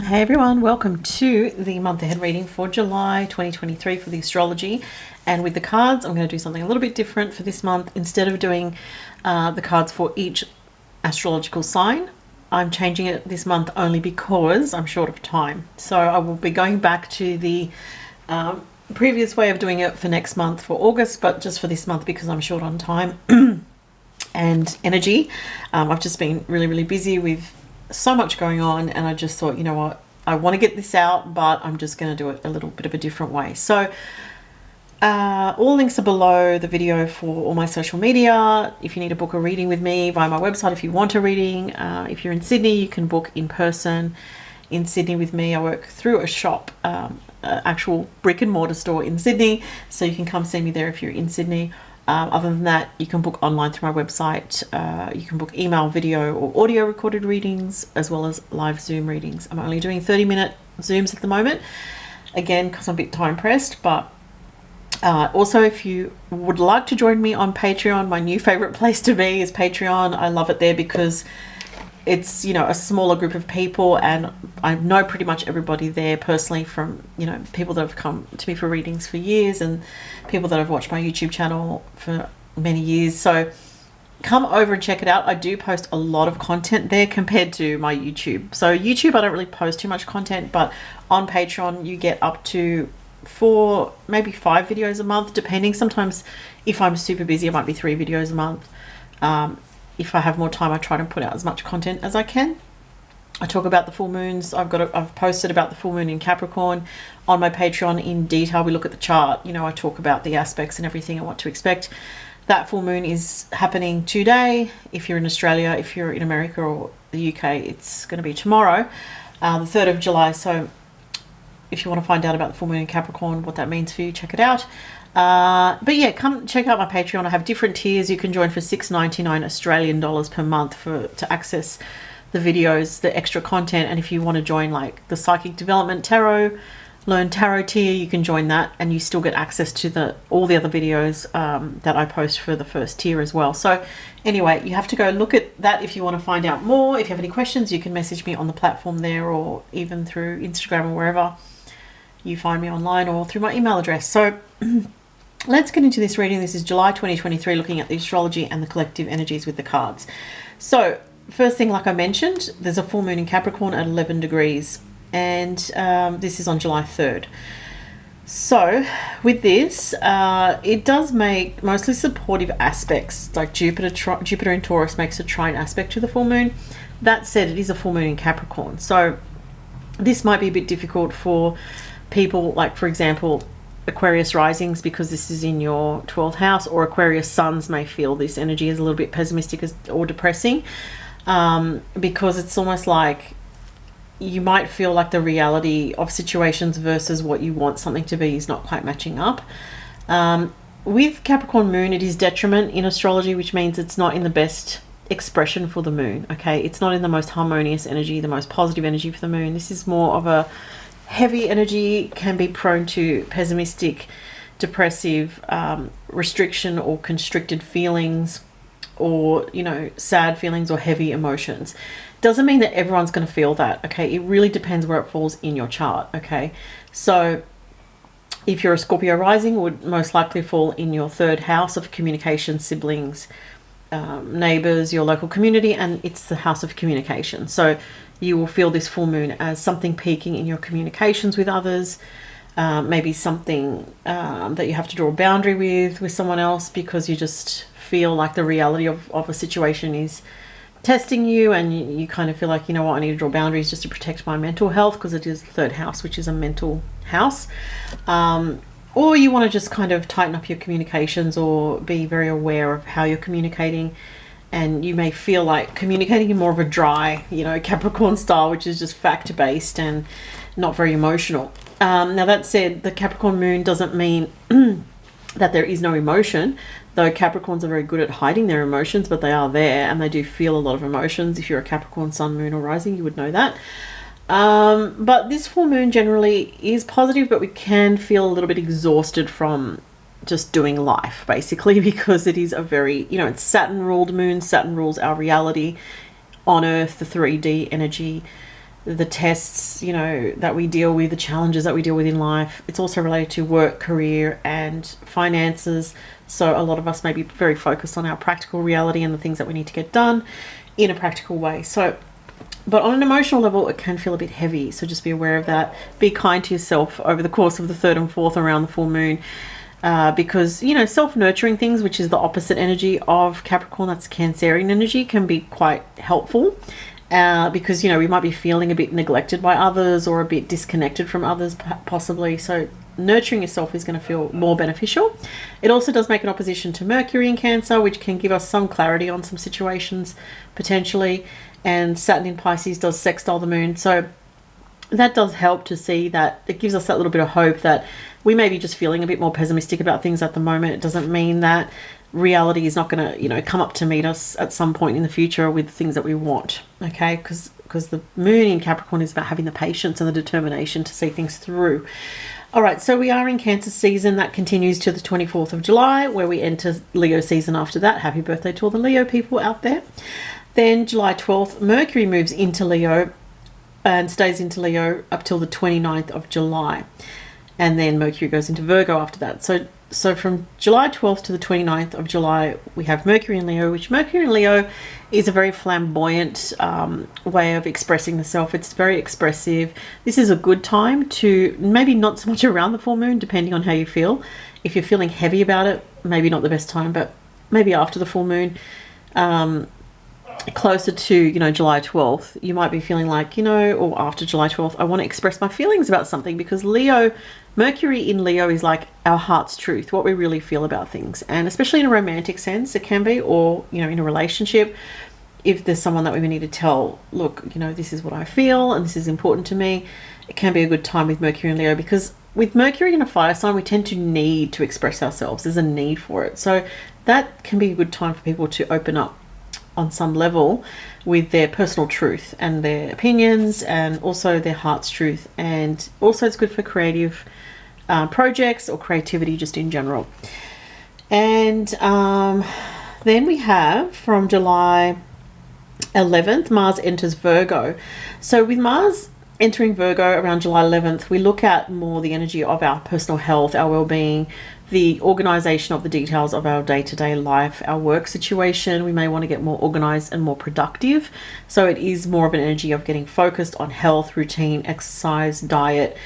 Hey everyone, welcome to the month ahead reading for July 2023 for the astrology. And with the cards, I'm going to do something a little bit different for this month. Instead of doing the cards for each astrological sign, I'm changing it this month only because I'm short of time. So I will be going back to the previous way of doing it for next month for August, but just for this month because I'm short on time and energy. I've just been really busy with so much going on, and I just thought, you know what, I want to get this out, but I'm just going to do it a little bit of a different way. So all links are below the video for all my social media. If you need to book a reading with me via my website, if you want a reading, if you're in Sydney, you can book in person in Sydney with me. I work through a shop, actual brick and mortar store in Sydney, so you can come see me there if you're in Sydney. Other than that, you can book online through my website. You can book email, video or audio recorded readings, as well as live Zoom readings. I'm only doing 30-minute Zooms at the moment, again, because I'm a bit time pressed. But also, if you would like to join me on Patreon, my new favorite place to be is Patreon. I love it there because it's, you know, a smaller group of people, and I know pretty much everybody there personally, from, you know, people that have come to me for readings for years and people that have watched my YouTube channel for many years. So come over and check it out. I do post a lot of content there compared to my YouTube. So YouTube, I don't really post too much content, but on Patreon you get up to 4, maybe 5 videos a month, depending. Sometimes if I'm super busy, it might be 3 videos a month. If I have more time, I try to put out as much content as I can. I talk about the full moons. I've posted about the full moon in Capricorn on my Patreon in detail. We look at the chart. You know, I talk about the aspects and everything and what to expect. That full moon is happening today. If you're in Australia, if you're in America or the UK, it's going to be tomorrow, the 3rd of July. So if you want to find out about the full moon in Capricorn, what that means for you, check it out. But yeah, come check out my Patreon. I have different tiers. You can join for $6.99 Australian dollars per month to access the videos, the extra content. And if you want to join like the Psychic Development Tarot, Learn Tarot tier, you can join that, and you still get access to all the other videos that I post for the first tier as well. So anyway, you have to go look at that if you want to find out more. If you have any questions, you can message me on the platform there, or even through Instagram or wherever you find me online, or through my email address. So let's get into this reading. This is July 2023, looking at the astrology and the collective energies with the cards. So first thing, like I mentioned, there's a full moon in Capricorn at 11 degrees, and this is on July 3rd. So with this, it does make mostly supportive aspects, like Jupiter in Taurus makes a trine aspect to the full moon. That said, it is a full moon in Capricorn, so this might be a bit difficult for people, like, for example, Aquarius risings, because this is in your 12th house, or Aquarius suns may feel this energy is a little bit pessimistic or depressing, because it's almost like you might feel like the reality of situations versus what you want something to be is not quite matching up. With Capricorn moon, it is detriment in astrology, which means it's not in the best expression for the moon. Okay, it's not in the most harmonious energy, the most positive energy for the moon. This is more of a heavy energy, can be prone to pessimistic, depressive, restriction or constricted feelings, or, you know, sad feelings or heavy emotions. Doesn't mean that everyone's going to feel that. Okay, it really depends where it falls in your chart. Okay, so if you're a Scorpio rising, it would most likely fall in your 3rd house of communication, siblings, neighbors, your local community, and it's the house of communication. So you will feel this full moon as something peaking in your communications with others, maybe something that you have to draw a boundary with someone else, because you just feel like the reality of a situation is testing you, and you kind of feel like, you know what, I need to draw boundaries just to protect my mental health, because it is the 3rd house, which is a mental house. Or you want to just kind of tighten up your communications, or be very aware of how you're communicating, and you may feel like communicating in more of a dry, you know, Capricorn style, which is just fact-based and not very emotional. Now that said, the Capricorn moon doesn't mean that there is no emotion, though Capricorns are very good at hiding their emotions, but they are there, and they do feel a lot of emotions. If you're a Capricorn sun, moon or rising, you would know that. But this full moon generally is positive, but we can feel a little bit exhausted from just doing life, basically, because it is a very, you know, it's Saturn ruled moon. Saturn rules our reality on Earth, the 3D energy. the tests, you know, that we deal with, the challenges that we deal with in life. It's also related to work, career, and finances. So a lot of us may be very focused on our practical reality and the things that we need to get done in a practical way. So, but on an emotional level, it can feel a bit heavy. So just be aware of that. Be kind to yourself over the course of the 3rd and 4th around the full moon. Because, you know, self-nurturing things, which is the opposite energy of Capricorn, that's Cancerian energy, can be quite helpful. Because, you know, we might be feeling a bit neglected by others or a bit disconnected from others, possibly. So nurturing yourself is going to feel more beneficial. It also does make an opposition to Mercury in Cancer, which can give us some clarity on some situations, potentially. And Saturn in Pisces does sextile the moon. So that does help to see that. It gives us that little bit of hope that we may be just feeling a bit more pessimistic about things at the moment. It doesn't mean that reality is not going to, you know, come up to meet us at some point in the future with things that we want. Okay, because the moon in Capricorn is about having the patience and the determination to see things through. All right, so we are in Cancer season. That continues to the 24th of July, where we enter Leo season after that. Happy birthday to all the Leo people out there. Then July 12th, Mercury moves into Leo and stays into Leo up till the 29th of July. And then Mercury goes into Virgo after that. So from July 12th to the 29th of July, we have Mercury in Leo, which Mercury in Leo is a very flamboyant way of expressing the self. It's very expressive. This is a good time to, maybe not so much around the full moon, depending on how you feel. If you're feeling heavy about it, maybe not the best time, but maybe after the full moon, closer to, you know, July 12th, you might be feeling like, you know, or after July 12th, I want to express my feelings about something, because Mercury in Leo is like our heart's truth, what we really feel about things. And especially in a romantic sense, it can be, or, you know, in a relationship, if there's someone that we need to tell, look, you know, this is what I feel and this is important to me, it can be a good time with Mercury in Leo, because with Mercury in a fire sign, we tend to need to express ourselves. There's a need for it. So that can be a good time for people to open up on some level with their personal truth and their opinions, and also their heart's truth. And also it's good for creative projects or creativity just in general. And then we have from July 11th, Mars enters Virgo. So with Mars entering Virgo around July 11th, we look at more the energy of our personal health, our well-being, the organization of the details of our day-to-day life, our work situation. We may want to get more organized and more productive. So it is more of an energy of getting focused on health, routine, exercise, diet,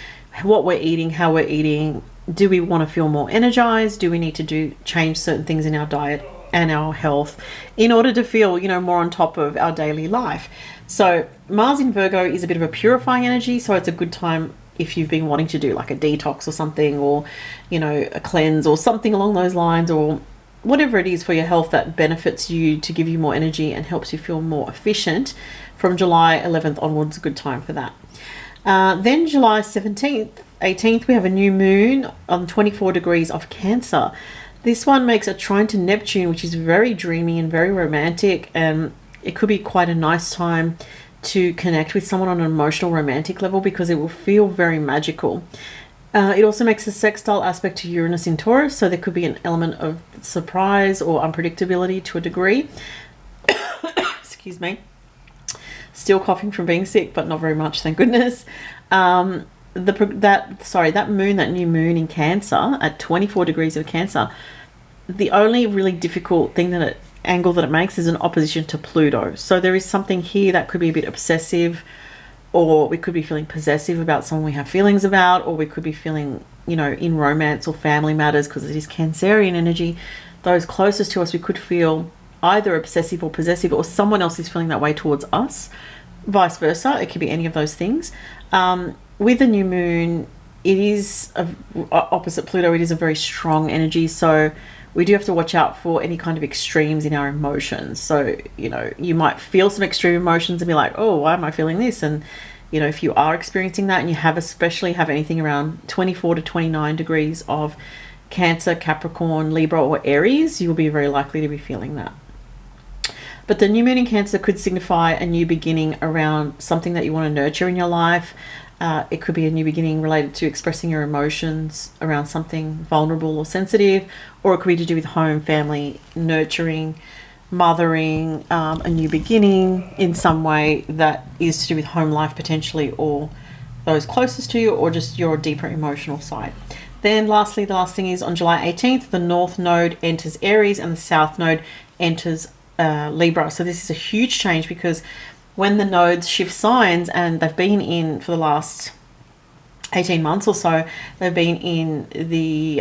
what we're eating, how we're eating. Do we want to feel more energized? Do we need to change certain things in our diet and our health in order to feel, you know, more on top of our daily life? So Mars in Virgo is a bit of a purifying energy. So it's a good time if you've been wanting to do like a detox or something, or, you know, a cleanse or something along those lines, or whatever it is for your health that benefits you to give you more energy and helps you feel more efficient. From July 11th onwards, a good time for that. Then July 17th, 18th, we have a new moon on 24 degrees of Cancer. This one makes a trine to Neptune, which is very dreamy and very romantic, and it could be quite a nice time to connect with someone on an emotional romantic level, because it will feel very magical. It also makes a sextile aspect to Uranus in Taurus, so there could be an element of surprise or unpredictability to a degree. Excuse me. Still coughing from being sick, but not very much, thank goodness. That new moon in Cancer at 24 degrees of Cancer, the only really difficult thing angle that it makes is an opposition to Pluto. So there is something here that could be a bit obsessive, or we could be feeling possessive about someone we have feelings about, or we could be feeling, you know, in romance or family matters, because it is Cancerian energy. Those closest to us, we could feel either obsessive or possessive, or someone else is feeling that way towards us. Vice versa, it could be any of those things. With the new moon, it is opposite Pluto. It is a very strong energy, so we do have to watch out for any kind of extremes in our emotions. So, you know, you might feel some extreme emotions and be like, oh, why am I feeling this? And, you know, if you are experiencing that, and you especially have anything around 24 to 29 degrees of Cancer, Capricorn, Libra, or Aries, you will be very likely to be feeling that. But the new moon in Cancer could signify a new beginning around something that you want to nurture in your life. It could be a new beginning related to expressing your emotions around something vulnerable or sensitive, or it could be to do with home, family, nurturing, mothering, a new beginning in some way that is to do with home life potentially, or those closest to you, or just your deeper emotional side. Then lastly, the last thing is on July 18th, the North Node enters Aries and the South Node enters Libra. So this is a huge change, because when the nodes shift signs, and they've been in for the last 18 months or so, they've been in the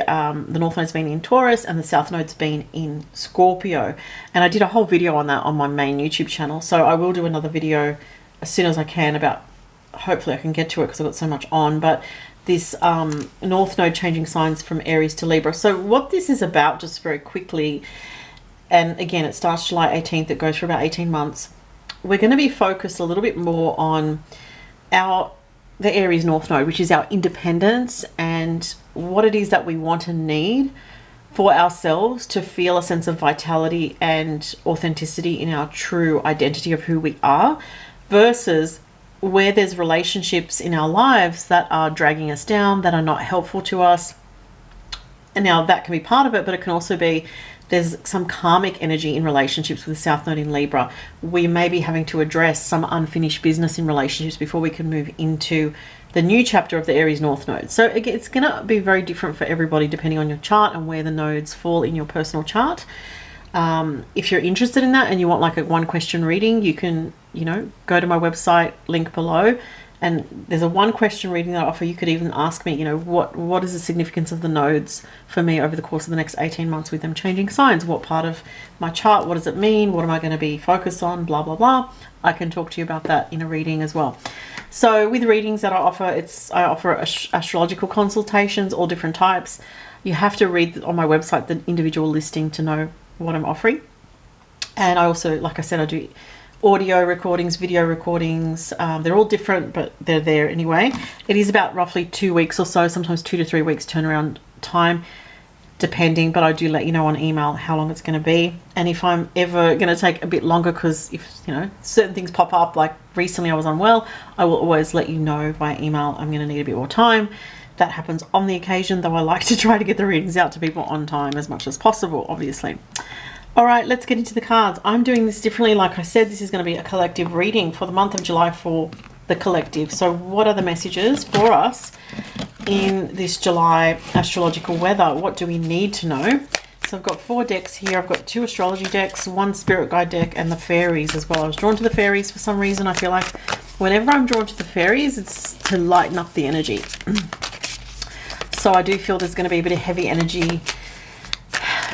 North Node's been in Taurus and the South Node's been in Scorpio. And I did a whole video on that on my main YouTube channel. So I will do another video as soon as I can about, hopefully I can get to it because I've got so much on, but this North Node changing signs from Aries to Libra. So what this is about, just very quickly, and again, it starts July 18th, it goes for about 18 months. We're going to be focused a little bit more on the Aries North Node, which is our independence and what it is that we want and need for ourselves to feel a sense of vitality and authenticity in our true identity of who we are, versus where there's relationships in our lives that are dragging us down, that are not helpful to us. And now that can be part of it, but it can also be there's some karmic energy in relationships with the South Node in Libra. We may be having to address some unfinished business in relationships before we can move into the new chapter of the Aries North Node. So again, it's going to be very different for everybody depending on your chart and where the nodes fall in your personal chart. If you're interested in that and you want like a 1-question reading, you can, go to my website, link below, and there's a 1-question reading that I offer. You could even ask me, what is the significance of the nodes for me over the course of the next 18 months with them changing signs? What part of my chart? What does it mean? What am I going to be focused on? Blah, blah, blah. I can talk to you about that in a reading as well. So with readings that I offer, I offer astrological consultations, all different types. You have to read on my website the individual listing to know what I'm offering. And I also, like I said, I do audio recordings, video recordings. They're all different, but they're there anyway. It is about roughly 2 weeks or so, sometimes 2 to 3 weeks turnaround time, depending, but I do let you know on email how long it's going to be. And if I'm ever going to take a bit longer, because if certain things pop up, like recently I was unwell, I will always let you know via email I'm going to need a bit more time. That happens on the occasion, though I like to try to get the readings out to people on time as much as possible, obviously. All right, let's get into the cards. I'm doing this differently. Like I said, this is going to be a collective reading for the month of July for the collective. So what are the messages for us in this July astrological weather? What do we need to know? So I've got 4 decks here. I've got 2 astrology decks, 1 spirit guide deck, and the fairies as well. I was drawn to the fairies for some reason. I feel like whenever I'm drawn to the fairies, it's to lighten up the energy. So I do feel there's going to be a bit of heavy energy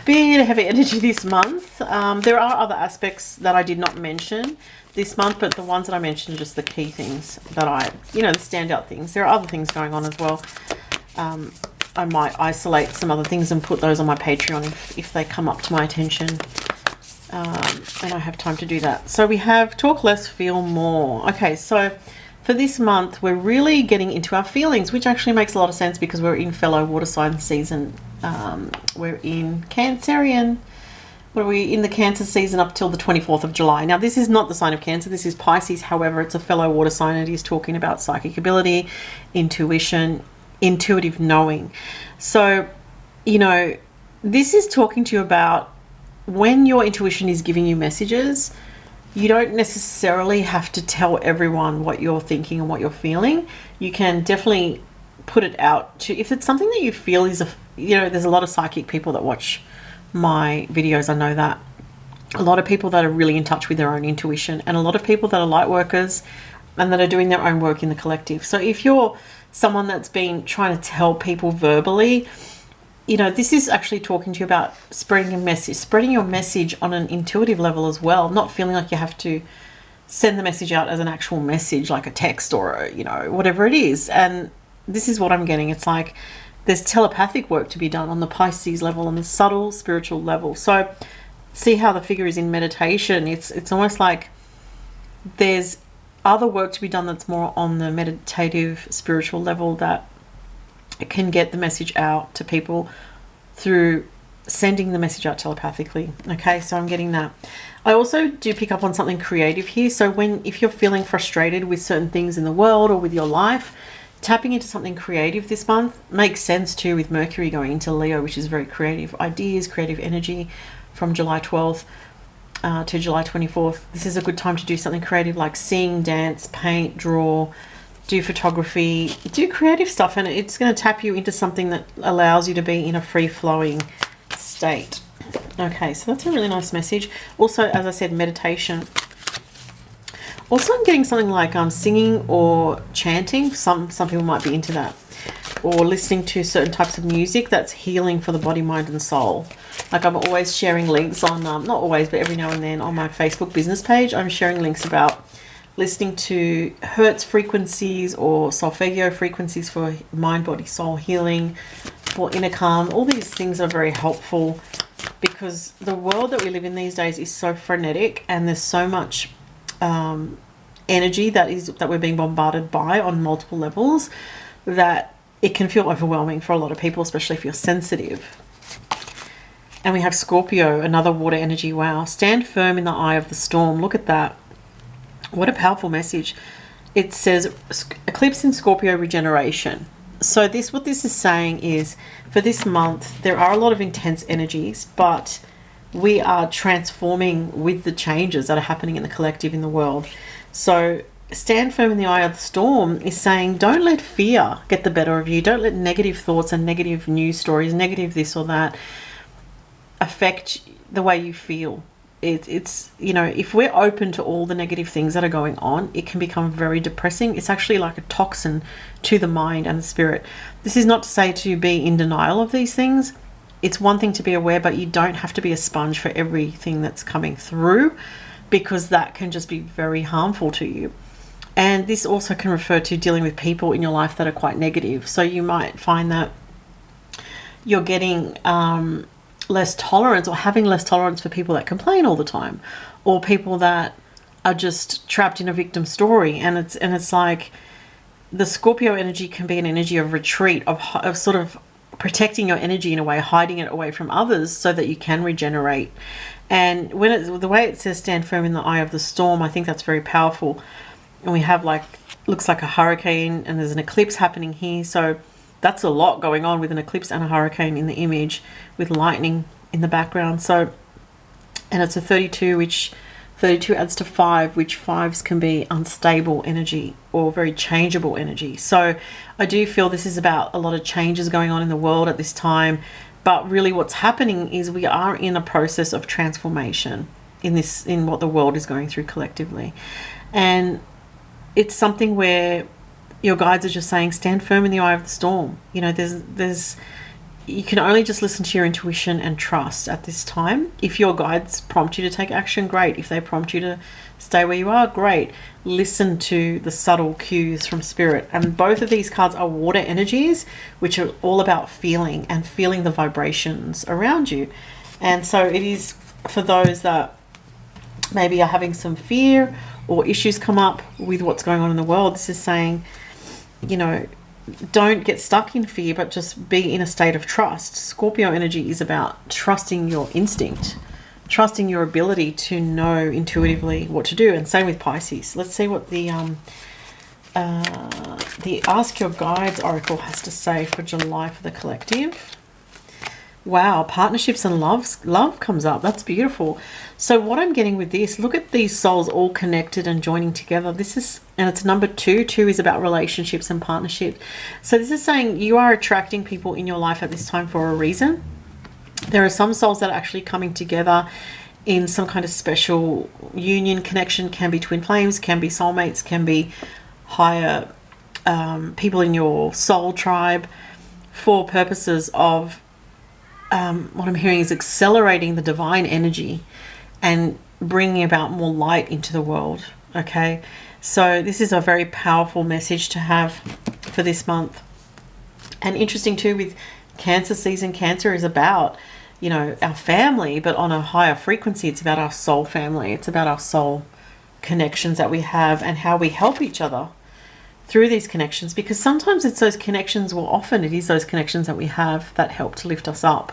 this month. There are other aspects that I did not mention this month, but the ones that I mentioned are just the key things that the standout things. There are other things going on as well. I might isolate some other things and put those on my Patreon if they come up to my attention. And I have time to do that. So we have talk less, feel more. Okay, so for this month, we're really getting into our feelings, which actually makes a lot of sense because we're in fellow water sign season. We're in Cancerian. We're in the Cancer season up till the 24th of July. Now, this is not the sign of Cancer. This is Pisces. However, it's a fellow water sign. It is talking about psychic ability, intuition, intuitive knowing. So, this is talking to you about when your intuition is giving you messages. You don't necessarily have to tell everyone what you're thinking and what you're feeling. You can definitely put it out to, if it's something that you feel is there's a lot of psychic people that watch my videos. I know that a lot of people that are really in touch with their own intuition, and a lot of people that are light workers and that are doing their own work in the collective. So if you're someone that's been trying to tell people verbally, this is actually talking to you about spreading your message on an intuitive level as well, not feeling like you have to send the message out as an actual message, like a text or whatever it is. And this is what I'm getting. It's like there's telepathic work to be done on the Pisces level, on the subtle spiritual level. So see how the figure is in meditation. It's almost like there's other work to be done that's more on the meditative spiritual level that can get the message out to people through sending the message out telepathically. Okay, so I'm getting that. I also do pick up on something creative here. So if you're feeling frustrated with certain things in the world or with your life, tapping into something creative this month makes sense too, with Mercury going into Leo, which is very creative ideas, creative energy from July 12th. to July 24th. This is a good time to do something creative like sing, dance, paint, draw, do photography, do creative stuff, and it's going to tap you into something that allows you to be in a free-flowing state. Okay, so that's a really nice message. Also, as I said, meditation. Also, I'm getting something like singing or chanting. Some people might be into that. Or listening to certain types of music that's healing for the body, mind, and soul. Like I'm always sharing links on, not always, but every now and then on my Facebook business page, I'm sharing links about listening to Hertz frequencies or Solfeggio frequencies for mind, body, soul healing, for inner calm. All these things are very helpful because the world that we live in these days is so frenetic, and there's so much energy that we're being bombarded by on multiple levels that it can feel overwhelming for a lot of people, especially if you're sensitive. And we have Scorpio, another water energy. Wow. Stand firm in the eye of the storm. Look at that. What a powerful message. It says eclipse in Scorpio regeneration. So what this is saying is for this month, there are a lot of intense energies, but we are transforming with the changes that are happening in the collective, in the world. So stand firm in the eye of the storm is saying don't let fear get the better of you. Don't let negative thoughts and negative news stories, negative this or that, affect the way you feel. It's you know, if we're open to all the negative things that are going on, it can become very depressing. It's actually like a toxin to the mind and the spirit. This is not to say to be in denial of these things. It's one thing to be aware, but you don't have to be a sponge for everything that's coming through, because that can just be very harmful to you. And this also can refer to dealing with people in your life that are quite negative. So you might find that you're getting less tolerance, or having less tolerance for people that complain all the time, or people that are just trapped in a victim story. And it's like the Scorpio energy can be an energy of retreat, of sort of protecting your energy in a way, hiding it away from others so that you can regenerate. And the way it says stand firm in the eye of the storm, I think that's very powerful. And we have looks like a hurricane, and there's an eclipse happening here. So that's a lot going on with an eclipse and a hurricane in the image, with lightning in the background. So, and it's a 32, which 32 adds to 5, which 5s can be unstable energy or very changeable energy. So I do feel this is about a lot of changes going on in the world at this time. But really what's happening is we are in a process of transformation in what the world is going through collectively. And it's something where your guides are just saying, stand firm in the eye of the storm. You know, you can only just listen to your intuition and trust at this time. If your guides prompt you to take action, great. If they prompt you to stay where you are, great. Listen to the subtle cues from spirit. And both of these cards are water energies, which are all about feeling and feeling the vibrations around you. And so it is for those that maybe are having some fear or issues come up with what's going on in the world. This is saying, you know, don't get stuck in fear, but just be in a state of trust. Scorpio energy is about trusting your instinct, trusting your ability to know intuitively what to do. And same with Pisces. Let's see what the Ask Your Guides Oracle has to say for July for the collective. Wow, partnerships and love comes up. That's beautiful. So what I'm getting with this, look at these souls all connected and joining together. And it's number 2. 2 is about relationships and partnership. So this is saying you are attracting people in your life at this time for a reason. There are some souls that are actually coming together in some kind of special union connection. Can be twin flames, can be soulmates, can be higher people in your soul tribe, for purposes of what I'm hearing is accelerating the divine energy and bringing about more light into the world. Okay, so this is a very powerful message to have for this month. And interesting too, with Cancer season, Cancer is about, you know, our family, but on a higher frequency. It's about our soul family. It's about our soul connections that we have and how we help each other through these connections, because sometimes it's those connections, well, often it is those connections that we have that help to lift us up.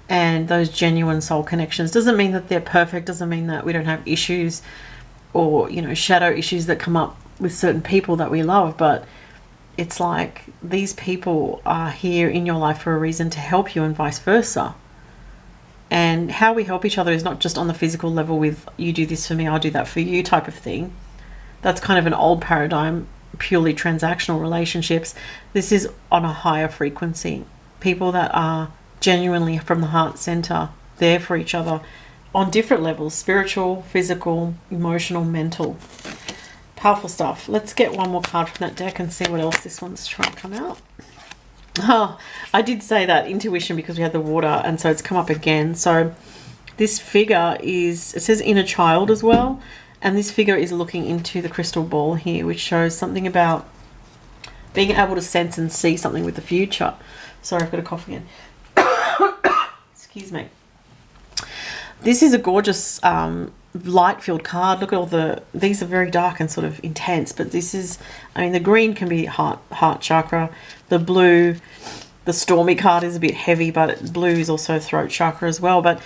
And those genuine soul connections doesn't mean that they're perfect, doesn't mean that we don't have issues or, you know, shadow issues that come up with certain people that we love, but it's like these people are here in your life for a reason to help you, and vice versa. And how we help each other is not just on the physical level with you do this for me, I'll do that for you type of thing. That's kind of an old paradigm, purely transactional relationships. This is on a higher frequency. People that are genuinely from the heart center, there for each other on different levels, spiritual, physical, emotional, mental. Powerful stuff. Let's get one more card from that deck and see what else this one's trying to come out. Oh, I did say that intuition because we had the water, and so it's come up again. So this figure is, it says inner child as well, and this figure is looking into the crystal ball here, which shows something about being able to sense and see something with the future. Sorry, I've got a cough again. Excuse me. This is a gorgeous light-filled card. Look at all these are very dark and sort of intense, but this is, I mean, the green can be heart chakra. The blue, the stormy card is a bit heavy, but blue is also throat chakra as well. But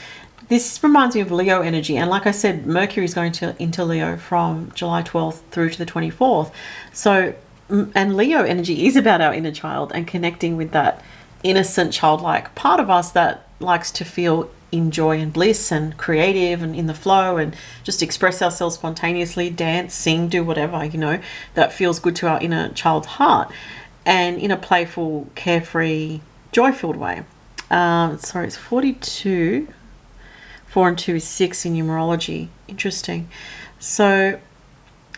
this reminds me of Leo energy. And like I said, Mercury is going into Leo from July 12th through to the 24th. So, and Leo energy is about our inner child and connecting with that innocent childlike part of us that likes to feel in joy and bliss and creative and in the flow and just express ourselves spontaneously, dance, sing, do whatever, you know, that feels good to our inner child's heart, and in a playful, carefree, joy-filled way. Sorry, it's 42. 4 and 2 is 6 in numerology. Interesting. So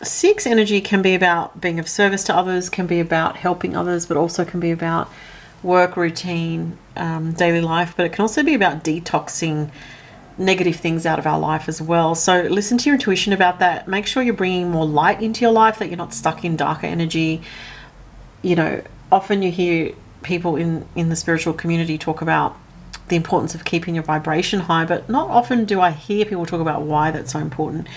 6 energy can be about being of service to others, can be about helping others, but also can be about work, routine, daily life, but it can also be about detoxing negative things out of our life as well. So listen to your intuition about that. Make sure you're bringing more light into your life, that you're not stuck in darker energy. You know, often you hear people in the spiritual community talk about the importance of keeping your vibration high, but not often do I hear people talk about why that's so important.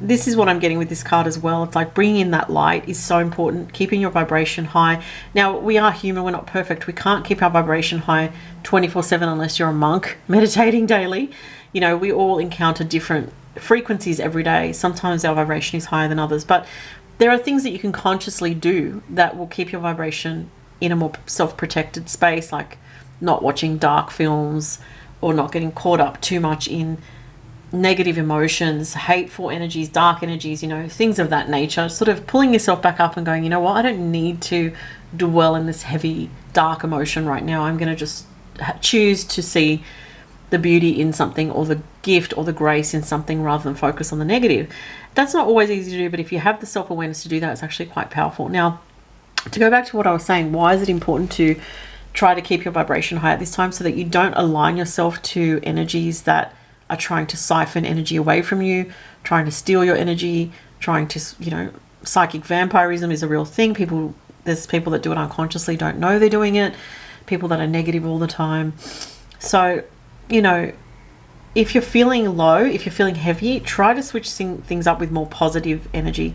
This is what I'm getting with this card as well. It's like bringing in that light is so important, keeping your vibration high. Now, we are human, we're not perfect. We can't keep our vibration high 24/7 unless you're a monk meditating daily. You know, we all encounter different frequencies every day. Sometimes our vibration is higher than others, but there are things that you can consciously do that will keep your vibration in a more self-protected space, like not watching dark films or not getting caught up too much in negative emotions, hateful energies, dark energies, you know, things of that nature. Sort of pulling yourself back up and going, you know what, I don't need to dwell in this heavy, dark emotion right now. I'm going to just choose to see the beauty in something, or the gift or the grace in something, rather than focus on the negative. That's not always easy to do, but if you have the self-awareness to do that, it's actually quite powerful. Now, to go back to what I was saying, why is it important to try to keep your vibration high at this time, so that you don't align yourself to energies that are trying to siphon energy away from you, trying to steal your energy, trying to, you know, psychic vampirism is a real thing. There's people that do it unconsciously, don't know they're doing it, people that are negative all the time. So, you know, if you're feeling low, if you're feeling heavy, try to switch things up with more positive energy.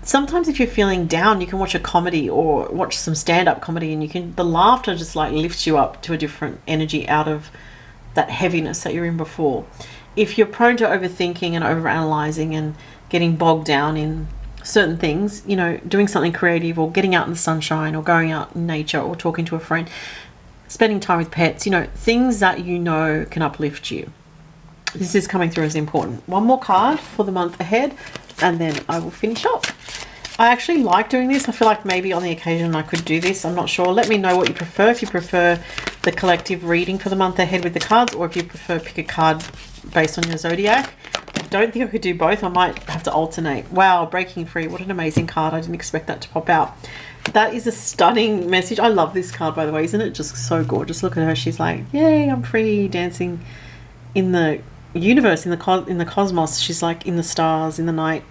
Sometimes if you're feeling down, you can watch a comedy or watch some stand-up comedy, and the laughter just like lifts you up to a different energy out of that heaviness that you're in before. If you're prone to overthinking and overanalyzing and getting bogged down in certain things, you know, doing something creative or getting out in the sunshine or going out in nature or talking to a friend, spending time with pets, you know, things that you know can uplift you. This is coming through as important. One more card for the month ahead, and then I will finish up. I actually like doing this. I feel like maybe on the occasion I could do this. I'm not sure. Let me know what you prefer. If you prefer the collective reading for the month ahead with the cards, or if you prefer pick a card based on your zodiac. I don't think I could do both. I might have to alternate. Wow, breaking free. What an amazing card. I didn't expect that to pop out. That is a stunning message. I love this card, by the way. Isn't it just so gorgeous? Look at her. She's like, yay, I'm free, dancing in the universe, in the cosmos. She's like in the stars, in the night.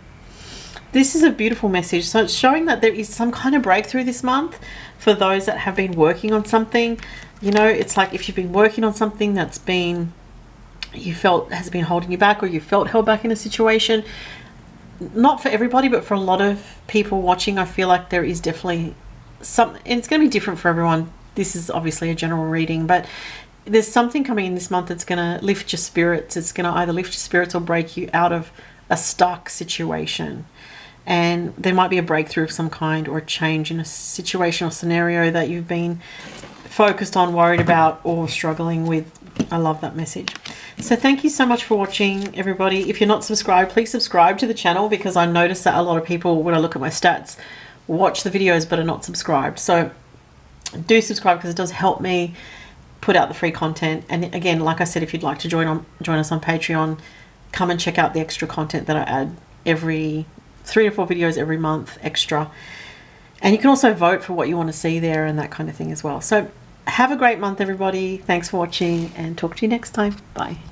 This is a beautiful message. So it's showing that there is some kind of breakthrough this month for those that have been working on something. You know, it's like if you've been working on something that's been, you felt has been holding you back, or you felt held back in a situation. Not for everybody, but for a lot of people watching, I feel like there is definitely some, and it's going to be different for everyone. This is obviously a general reading, but there's something coming in this month that's going to lift your spirits. It's going to either lift your spirits or break you out of a stuck situation. And there might be a breakthrough of some kind, or a change in a situation or scenario that you've been focused on, worried about, or struggling with I love that message. So thank you so much for watching, everybody. If you're not subscribed, please subscribe to the channel, because I notice that a lot of people, when I look at my stats, watch the videos but are not subscribed. So do subscribe, because it does help me put out the free content. And again, like I said, if you'd like to join us on Patreon, come and check out the extra content that I add every 3 or 4 videos every month extra. And you can also vote for what you want to see there and that kind of thing as well. So have a great month, everybody. Thanks for watching, and talk to you next time. Bye.